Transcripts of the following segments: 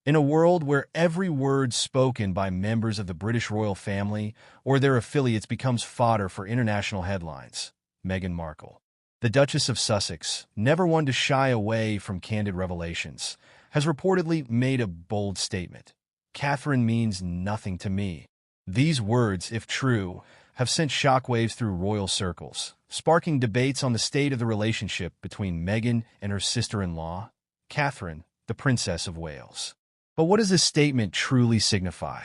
In a world where every word spoken by members of the British royal family or their affiliates becomes fodder for international headlines, Meghan Markle, the Duchess of Sussex, never one to shy away from candid revelations, has reportedly made a bold statement. "Catherine means nothing to me." These words, if true, have sent shockwaves through royal circles, sparking debates on the state of the relationship between Meghan and her sister-in-law, Catherine, the Princess of Wales. But what does this statement truly signify?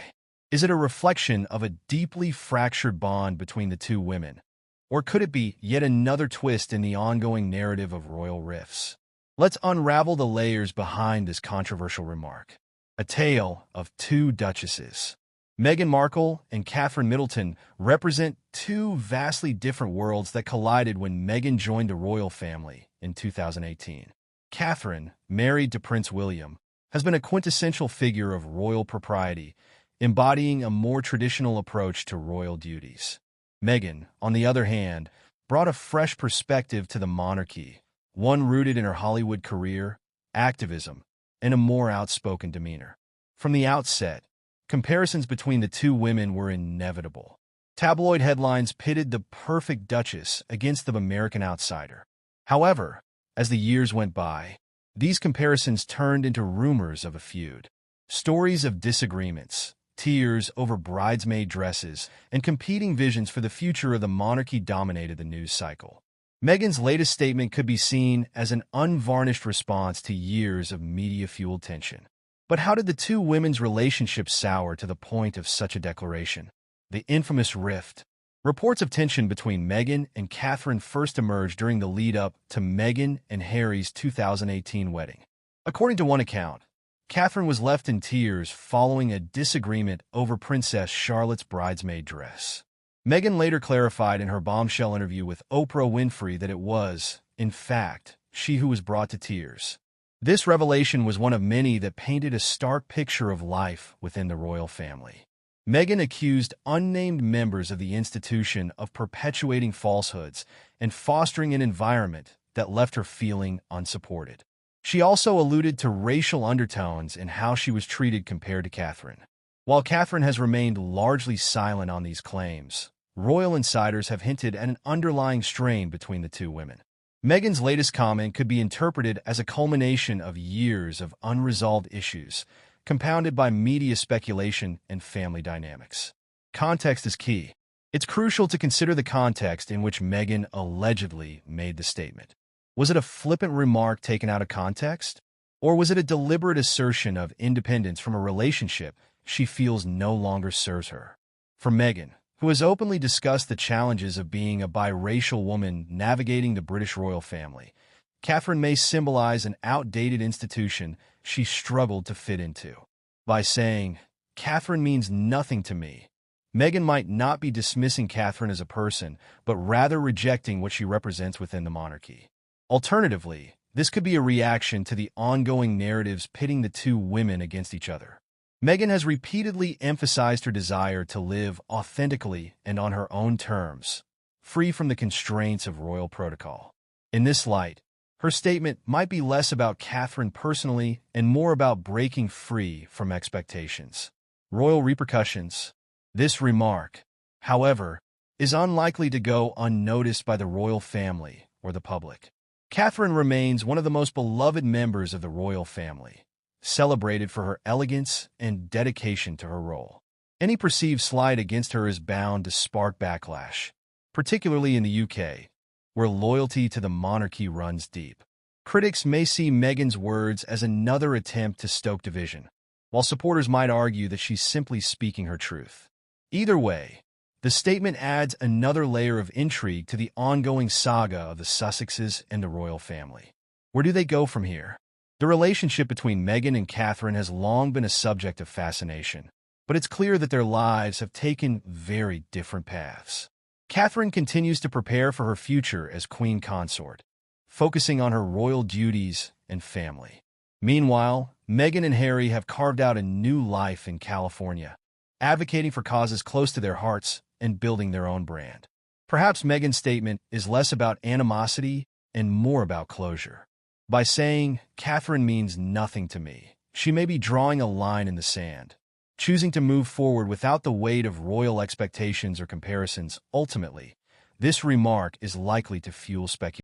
Is it a reflection of a deeply fractured bond between the two women? Or could it be yet another twist in the ongoing narrative of royal rifts? Let's unravel the layers behind this controversial remark. A tale of two duchesses. Meghan Markle and Catherine Middleton represent two vastly different worlds that collided when Meghan joined the royal family in 2018. Catherine, married to Prince William, has been a quintessential figure of royal propriety, embodying a more traditional approach to royal duties. Meghan, on the other hand, brought a fresh perspective to the monarchy, one rooted in her Hollywood career, activism, and a more outspoken demeanor. From the outset, comparisons between the two women were inevitable. Tabloid headlines pitted the perfect duchess against the American outsider. However, as the years went by, these comparisons turned into rumors of a feud. Stories of disagreements, tears over bridesmaid dresses, and competing visions for the future of the monarchy dominated the news cycle. Meghan's latest statement could be seen as an unvarnished response to years of media-fueled tension. But how did the two women's relationship sour to the point of such a declaration? The infamous rift. Reports of tension between Meghan and Catherine first emerged during the lead-up to Meghan and Harry's 2018 wedding. According to one account, Catherine was left in tears following a disagreement over Princess Charlotte's bridesmaid dress. Meghan later clarified in her bombshell interview with Oprah Winfrey that it was, in fact, she who was brought to tears. This revelation was one of many that painted a stark picture of life within the royal family. Meghan accused unnamed members of the institution of perpetuating falsehoods and fostering an environment that left her feeling unsupported. She also alluded to racial undertones in how she was treated compared to Catherine. While Catherine has remained largely silent on these claims, royal insiders have hinted at an underlying strain between the two women. Meghan's latest comment could be interpreted as a culmination of years of unresolved issues, compounded by media speculation and family dynamics. Context is key. It's crucial to consider the context in which Meghan allegedly made the statement. Was it a flippant remark taken out of context? Or was it a deliberate assertion of independence from a relationship she feels no longer serves her? For Meghan, who has openly discussed the challenges of being a biracial woman navigating the British royal family, Catherine may symbolize an outdated institution she struggled to fit into. By saying, "Catherine means nothing to me," Meghan might not be dismissing Catherine as a person, but rather rejecting what she represents within the monarchy. Alternatively, this could be a reaction to the ongoing narratives pitting the two women against each other. Meghan has repeatedly emphasized her desire to live authentically and on her own terms, free from the constraints of royal protocol. In this light, her statement might be less about Catherine personally and more about breaking free from expectations. Royal repercussions. This remark, however, is unlikely to go unnoticed by the royal family or the public. Catherine remains one of the most beloved members of the royal family, celebrated for her elegance and dedication to her role. Any perceived slight against her is bound to spark backlash, particularly in the UK, where loyalty to the monarchy runs deep. Critics may see Meghan's words as another attempt to stoke division, while supporters might argue that she's simply speaking her truth. Either way, the statement adds another layer of intrigue to the ongoing saga of the Sussexes and the royal family. Where do they go from here? The relationship between Meghan and Catherine has long been a subject of fascination, but it's clear that their lives have taken very different paths. Catherine continues to prepare for her future as queen consort, focusing on her royal duties and family. Meanwhile, Meghan and Harry have carved out a new life in California, advocating for causes close to their hearts and building their own brand. Perhaps Meghan's statement is less about animosity and more about closure. By saying, "Catherine means nothing to me," She may be drawing a line in the sand, choosing to move forward without the weight of royal expectations or comparisons. Ultimately, this remark is likely to fuel speculation.